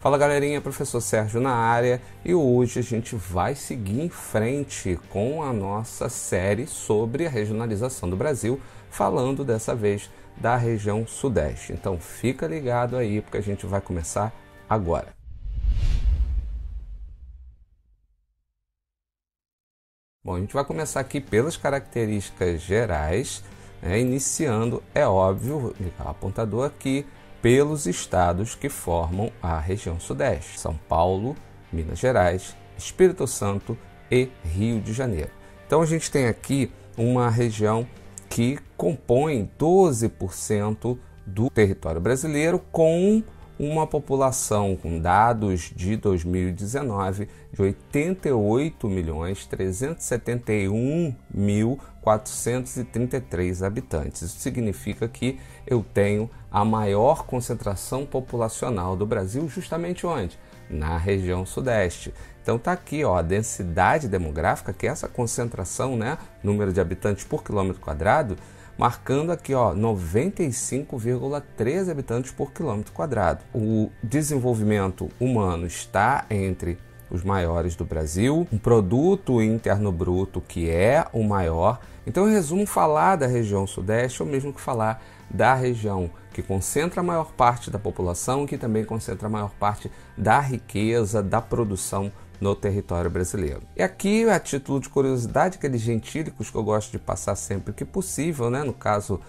Fala galerinha, professor Sérgio na área e hoje a gente vai seguir em frente com a nossa série sobre a regionalização do Brasil, falando dessa vez da região Sudeste. Então fica ligado aí porque a gente vai começar agora. Bom, a gente vai começar aqui pelas características gerais, iniciando, é óbvio, ligar o apontador aqui, pelos estados que formam a região Sudeste: São Paulo, Minas Gerais, Espírito Santo e Rio de Janeiro. Então a gente tem aqui uma região que compõe 12% do território brasileiro, com uma população, com dados de 2019, de 88.371.433 habitantes. Isso significa que eu tenho a maior concentração populacional do Brasil justamente onde? Na região Sudeste. Então tá aqui, ó, a densidade demográfica, que é essa concentração, número de habitantes por quilômetro quadrado, marcando aqui, ó, 95,13 habitantes por quilômetro quadrado. O desenvolvimento humano está entre os maiores do Brasil, um produto interno bruto que é o maior. Então, em resumo, falar da região Sudeste é o mesmo que falar da região que concentra a maior parte da população e que também concentra a maior parte da riqueza, da produção no território brasileiro. E aqui, a título de curiosidade, aqueles gentílicos que eu gosto de passar sempre que possível, no caso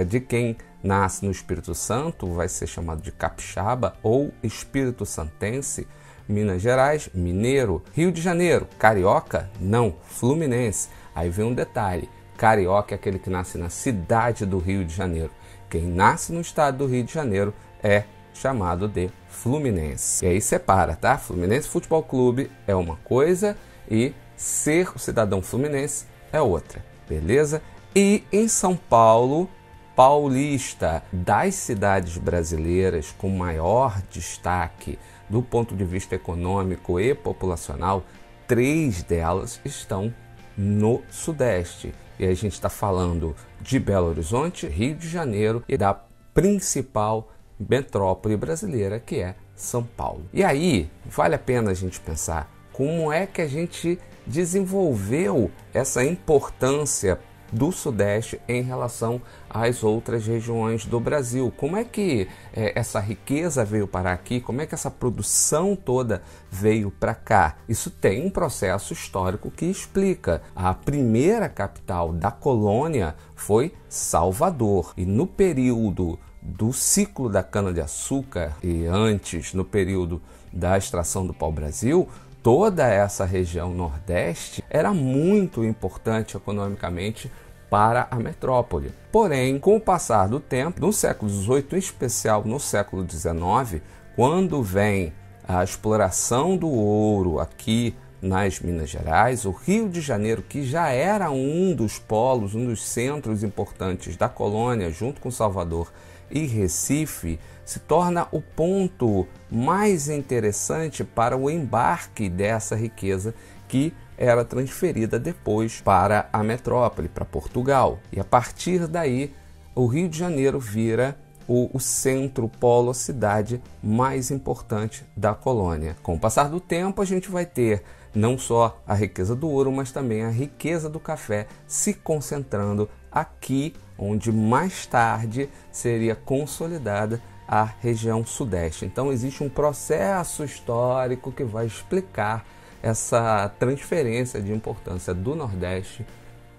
de quem nasce no Espírito Santo, vai ser chamado de capixaba ou espírito santense. Minas Gerais, mineiro. Rio de Janeiro, carioca? Não, fluminense. Aí vem um detalhe: carioca é aquele que nasce na cidade do Rio de Janeiro. Quem nasce no estado do Rio de Janeiro é chamado de fluminense. E aí separa, tá? Fluminense Futebol Clube é uma coisa e ser o cidadão fluminense é outra, beleza? E em São Paulo, paulista, das cidades brasileiras com maior destaque do ponto de vista econômico e populacional, 3 delas estão no Sudeste. E aí a gente está falando de Belo Horizonte, Rio de Janeiro e da principal metrópole brasileira, que é São Paulo. E aí, vale a pena a gente pensar como é que a gente desenvolveu essa importância do Sudeste em relação às outras regiões do Brasil. Como é que essa riqueza veio para aqui? Como é que essa produção toda veio para cá? Isso tem um processo histórico que explica. A primeira capital da colônia foi Salvador. E no período do ciclo da cana-de-açúcar e antes, no período da extração do pau-brasil, toda essa região Nordeste era muito importante economicamente para a metrópole. Porém, com o passar do tempo, no século XVIII, em especial no século XIX, quando vem a exploração do ouro aqui nas Minas Gerais, o Rio de Janeiro, que já era um dos polos, um dos centros importantes da colônia, junto com Salvador e Recife, se torna o ponto mais interessante para o embarque dessa riqueza que era transferida depois para a metrópole, para Portugal. E a partir daí, o Rio de Janeiro vira o centro, polo, a cidade mais importante da colônia. Com o passar do tempo, a gente vai ter não só a riqueza do ouro, mas também a riqueza do café se concentrando aqui, onde mais tarde seria consolidada a região Sudeste. Então existe um processo histórico que vai explicar essa transferência de importância do Nordeste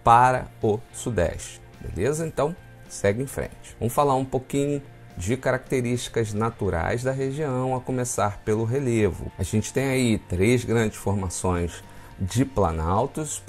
para o Sudeste, beleza? Então segue em frente. Vamos falar um pouquinho de características naturais da região, a começar pelo relevo. A gente tem aí 3 grandes formações de planaltos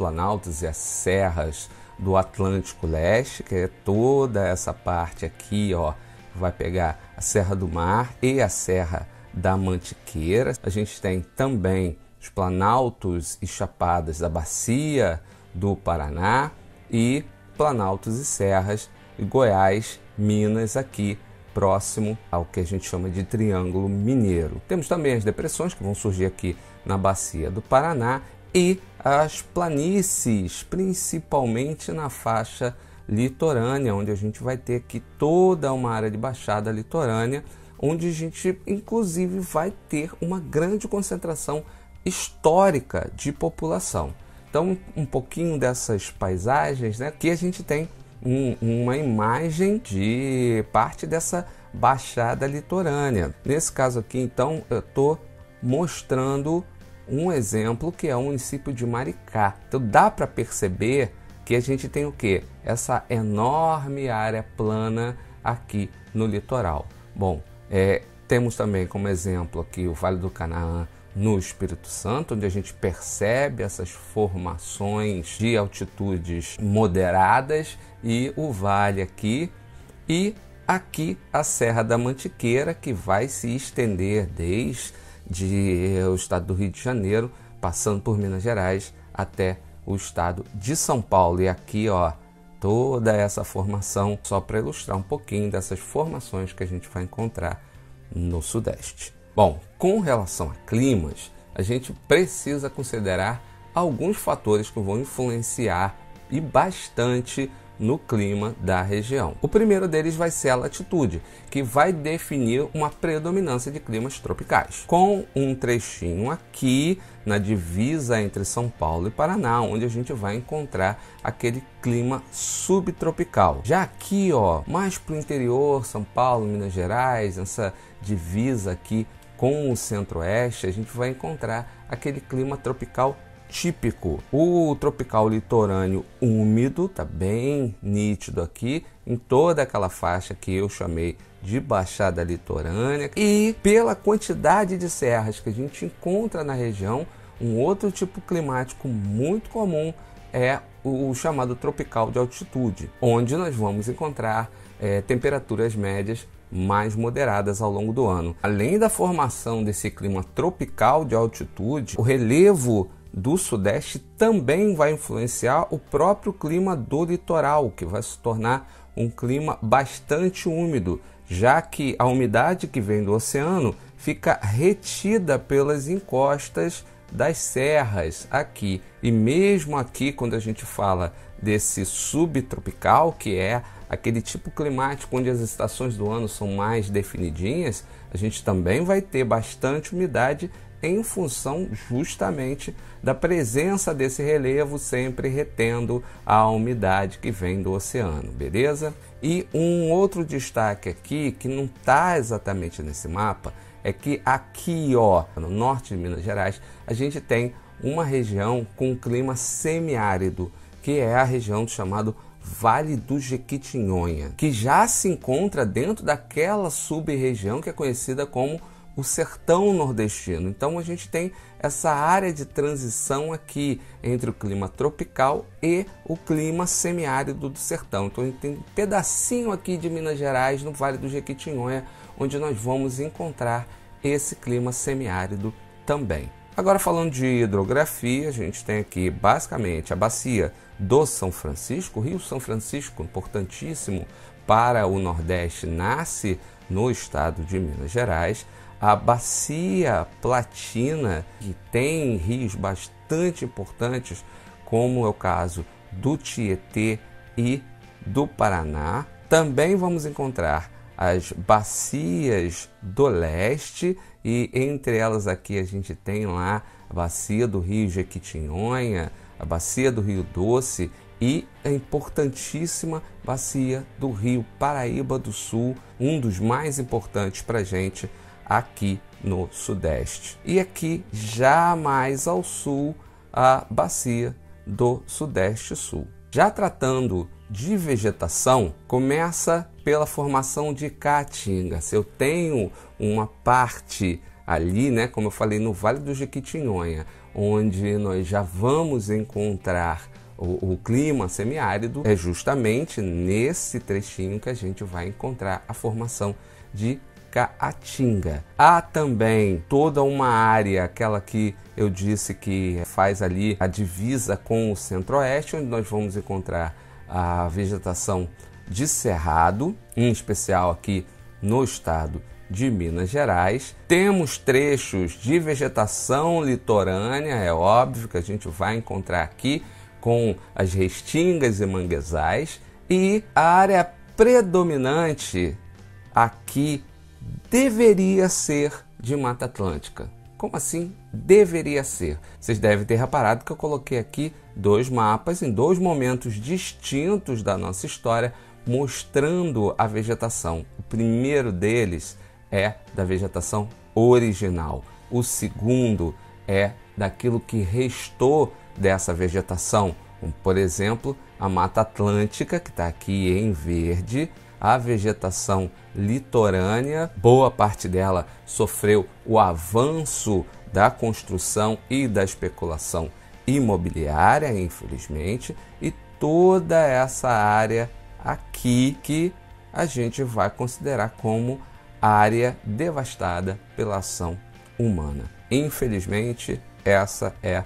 e as serras do Atlântico Leste, que é toda essa parte aqui, ó, vai pegar a Serra do Mar e a Serra da Mantiqueira. A gente tem também os planaltos e chapadas da Bacia do Paraná e planaltos e serras de Goiás, Minas, aqui próximo ao que a gente chama de Triângulo Mineiro. Temos também as depressões que vão surgir aqui na Bacia do Paraná e as planícies, principalmente na faixa litorânea, onde a gente vai ter aqui toda uma área de baixada litorânea, onde a gente inclusive vai ter uma grande concentração histórica de população. Então, um pouquinho dessas paisagens, né, que a gente tem uma imagem de parte dessa baixada litorânea. Nesse caso aqui, então, eu estou mostrando um exemplo que é o município de Maricá. Então, dá para perceber que a gente tem o quê? Essa enorme área plana aqui no litoral. Bom, temos também como exemplo aqui o Vale do Canaã, no Espírito Santo, onde a gente percebe essas formações de altitudes moderadas, e o vale aqui, e aqui a Serra da Mantiqueira, que vai se estender desde o estado do Rio de Janeiro, passando por Minas Gerais até o estado de São Paulo. E aqui, ó, toda essa formação, só para ilustrar um pouquinho dessas formações que a gente vai encontrar no Sudeste. Bom, com relação a climas, a gente precisa considerar alguns fatores que vão influenciar e bastante no clima da região. O primeiro deles vai ser a latitude, que vai definir uma predominância de climas tropicais, com um trechinho aqui na divisa entre São Paulo e Paraná, onde a gente vai encontrar aquele clima subtropical. Já aqui, ó, mais para o interior, São Paulo, Minas Gerais, essa divisa aqui com o centro-oeste, a gente vai encontrar aquele clima tropical típico. O tropical litorâneo úmido tá bem nítido aqui em toda aquela faixa que eu chamei de baixada litorânea, e pela quantidade de serras que a gente encontra na região, um outro tipo climático muito comum é o chamado tropical de altitude, onde nós vamos encontrar temperaturas médias mais moderadas ao longo do ano. Além da formação desse clima tropical de altitude, o relevo do Sudeste também vai influenciar o próprio clima do litoral, que vai se tornar um clima bastante úmido, já que a umidade que vem do oceano fica retida pelas encostas das serras aqui. E mesmo aqui, quando a gente fala desse subtropical, que é aquele tipo climático onde as estações do ano são mais definidinhas, a gente também vai ter bastante umidade em função justamente da presença desse relevo sempre retendo a umidade que vem do oceano, beleza? E um outro destaque aqui, que não está exatamente nesse mapa, é que aqui, ó, no norte de Minas Gerais, a gente tem uma região com clima semiárido, que é a região do chamado Vale do Jequitinhonha, que já se encontra dentro daquela sub-região que é conhecida como o Sertão Nordestino. Então a gente tem essa área de transição aqui entre o clima tropical e o clima semiárido do sertão. Então a gente tem um pedacinho aqui de Minas Gerais, no Vale do Jequitinhonha, onde nós vamos encontrar esse clima semiárido também. Agora, falando de hidrografia, a gente tem aqui basicamente a bacia do São Francisco. O Rio São Francisco, importantíssimo para o Nordeste, nasce no estado de Minas Gerais. A bacia Platina, que tem rios bastante importantes, como é o caso do Tietê e do Paraná. Também vamos encontrar as bacias do leste, e entre elas aqui a gente tem lá a bacia do Rio Jequitinhonha, a bacia do Rio Doce e a importantíssima bacia do Rio Paraíba do Sul, um dos mais importantes para a gente aqui no Sudeste. E aqui, já mais ao sul, a bacia do Sudeste Sul. Já tratando de vegetação, começa pela formação de caatinga. Se eu tenho uma parte ali, né, como eu falei, no Vale do Jequitinhonha, onde nós já vamos encontrar o clima semiárido, é justamente nesse trechinho que a gente vai encontrar a formação de caatinga. Há também toda uma área, aquela que eu disse que faz ali a divisa com o centro-oeste, onde nós vamos encontrar a vegetação de cerrado, em especial aqui no estado de Minas Gerais. Temos trechos de vegetação litorânea, é óbvio que a gente vai encontrar aqui com as restingas e manguezais, e a área predominante aqui deveria ser de Mata Atlântica. Como assim deveria ser? Vocês devem ter reparado que eu coloquei aqui dois mapas em dois momentos distintos da nossa história, mostrando a vegetação. O primeiro deles é da vegetação original. O segundo é daquilo que restou dessa vegetação, como, por exemplo, a Mata Atlântica, que está aqui em verde, a vegetação litorânea, boa parte dela sofreu o avanço da construção e da especulação imobiliária, infelizmente, e toda essa área aqui que a gente vai considerar como área devastada pela ação humana. Infelizmente, essa é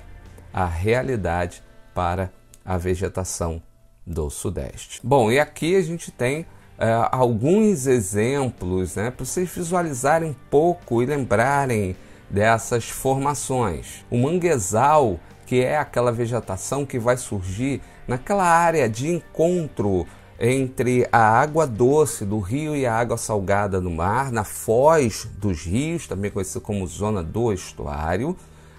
a realidade para a vegetação do Sudeste. Bom, e aqui a gente tem alguns exemplos, né, para vocês visualizarem um pouco e lembrarem dessas formações. O manguezal, que é aquela vegetação que vai surgir naquela área de encontro entre a água doce do rio e a água salgada do mar, na foz dos rios, também conhecido como zona do estuário.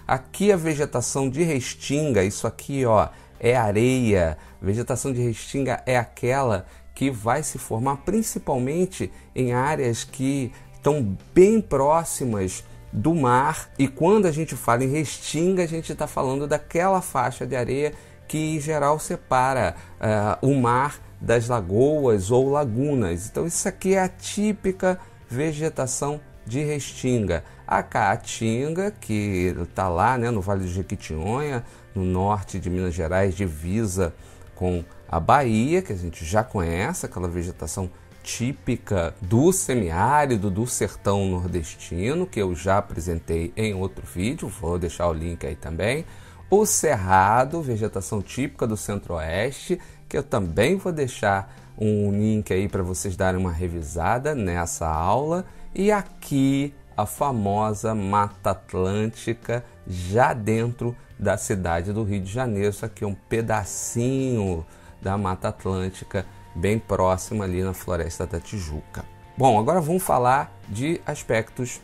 Aqui a vegetação de restinga, isso aqui ó, é areia. Vegetação de restinga é aquela que vai se formar principalmente em áreas que estão bem próximas do mar. E quando a gente fala em restinga, a gente está falando daquela faixa de areia que em geral separa o mar das lagoas ou lagunas. Então isso aqui é a típica vegetação de restinga. A caatinga, que está lá, né, no Vale do Jequitinhonha, no norte de Minas Gerais, divisa com a Bahia, que a gente já conhece, aquela vegetação típica do semiárido, do sertão nordestino, que eu já apresentei em outro vídeo, vou deixar o link aí também. O cerrado, vegetação típica do centro-oeste, que eu também vou deixar um link aí para vocês darem uma revisada nessa aula. E aqui a famosa Mata Atlântica, já dentro da cidade do Rio de Janeiro. Isso aqui é um pedacinho da Mata Atlântica, bem próxima ali na Floresta da Tijuca. Bom, agora vamos falar de aspectos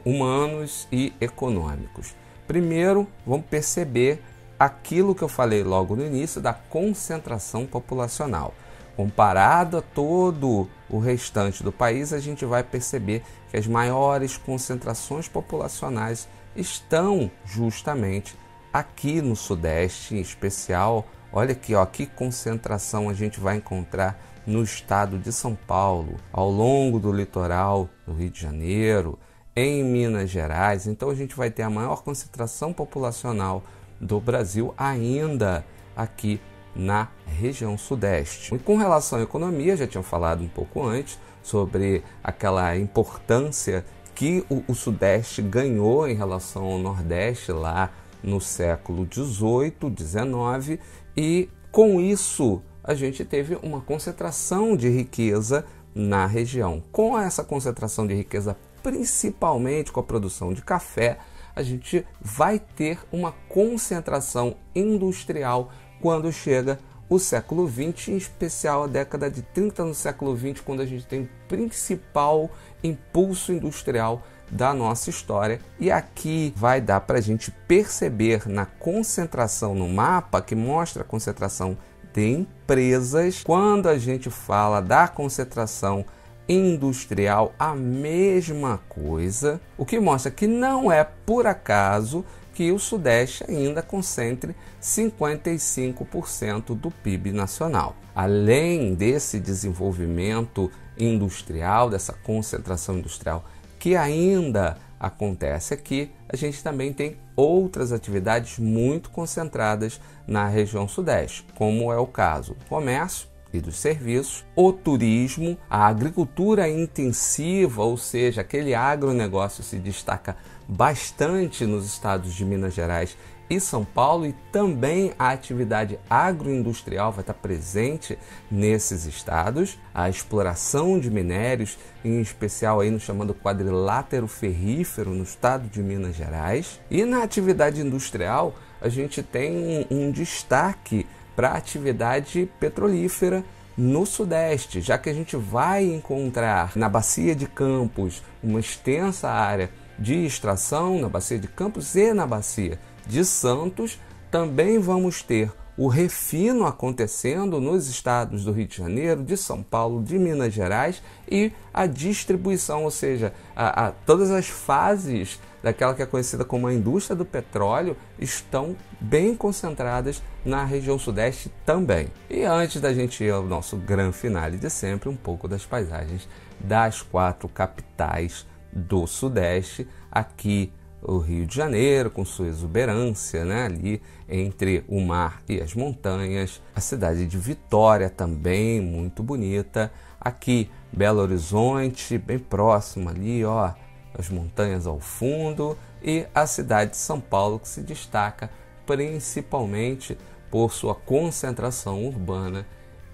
humanos e econômicos. Primeiro, vamos perceber aquilo que eu falei logo no início da concentração populacional. Comparado a todo o restante do país, a gente vai perceber que as maiores concentrações populacionais estão justamente aqui no Sudeste, em especial. Olha aqui, ó, que concentração a gente vai encontrar no estado de São Paulo, ao longo do litoral do Rio de Janeiro, em Minas Gerais. Então a gente vai ter a maior concentração populacional do Brasil ainda aqui na região Sudeste. E com relação à economia, já tinha falado um pouco antes sobre aquela importância que o Sudeste ganhou em relação ao Nordeste lá no século XVIII, XIX, e com isso a gente teve uma concentração de riqueza na região. Com essa concentração de riqueza, principalmente com a produção de café, a gente vai ter uma concentração industrial quando chega o século XX, em especial a década de 30 no século XX, quando a gente tem o principal impulso industrial da nossa história. E aqui vai dar para a gente perceber na concentração no mapa, que mostra a concentração de empresas, quando a gente fala da concentração industrial, a mesma coisa, o que mostra que não é por acaso que o Sudeste ainda concentre 55% do PIB nacional. Além desse desenvolvimento industrial, dessa concentração industrial que ainda acontece aqui, a gente também tem outras atividades muito concentradas na região Sudeste, como é o caso do comércio e dos serviços, o turismo, a agricultura intensiva, ou seja, aquele agronegócio se destaca bastante nos estados de Minas Gerais e São Paulo, e também a atividade agroindustrial vai estar presente nesses estados, a exploração de minérios, em especial aí no chamado quadrilátero ferrífero no estado de Minas Gerais. E na atividade industrial a gente tem um destaque para a atividade petrolífera no Sudeste, já que a gente vai encontrar na Bacia de Campos uma extensa área de extração, na Bacia de Campos e na Bacia de Santos, também vamos ter o refino acontecendo nos estados do Rio de Janeiro, de São Paulo, de Minas Gerais, e a distribuição, ou seja, todas as fases daquela que é conhecida como a indústria do petróleo estão bem concentradas na região Sudeste também. E antes da gente ir ao nosso grande finale de sempre, um pouco das paisagens das 4 capitais do Sudeste, aqui o Rio de Janeiro, com sua exuberância, né, ali entre o mar e as montanhas. A cidade de Vitória também, muito bonita. Aqui, Belo Horizonte, bem próximo ali, ó, as montanhas ao fundo. E a cidade de São Paulo, que se destaca principalmente por sua concentração urbana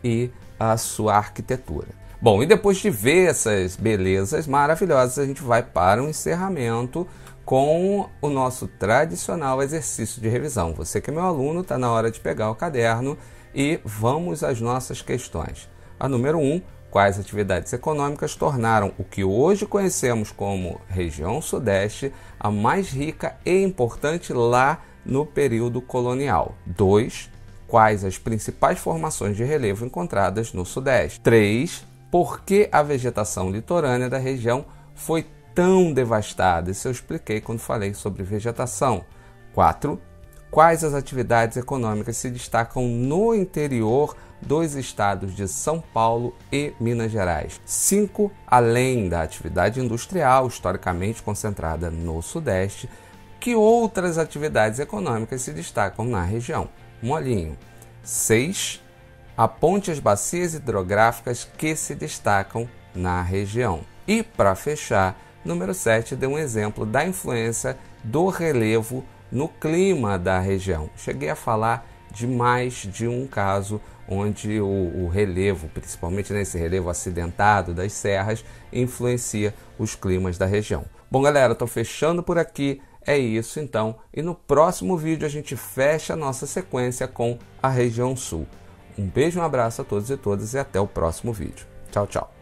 e a sua arquitetura. Bom, e depois de ver essas belezas maravilhosas, a gente vai para um encerramento com o nosso tradicional exercício de revisão. Você que é meu aluno, está na hora de pegar o caderno e vamos às nossas questões. A número 1, quais atividades econômicas tornaram o que hoje conhecemos como região Sudeste a mais rica e importante lá no período colonial? 2, quais as principais formações de relevo encontradas no Sudeste? 3, por que a vegetação litorânea da região foi tão devastada? Isso eu expliquei quando falei sobre vegetação. 4. Quais as atividades econômicas se destacam no interior dos estados de São Paulo e Minas Gerais? 5. Além da atividade industrial, historicamente concentrada no Sudeste, que outras atividades econômicas se destacam na região? Molinho. 6. Aponte as bacias hidrográficas que se destacam na região. E, para fechar, número 7, dê um exemplo da influência do relevo no clima da região. Cheguei a falar de mais de um caso onde o relevo, principalmente nesse relevo acidentado das serras, influencia os climas da região. Bom, galera, estou fechando por aqui. É isso, então. E no próximo vídeo a gente fecha a nossa sequência com a região Sul. Um beijo, um abraço a todos e todas e até o próximo vídeo. Tchau, tchau.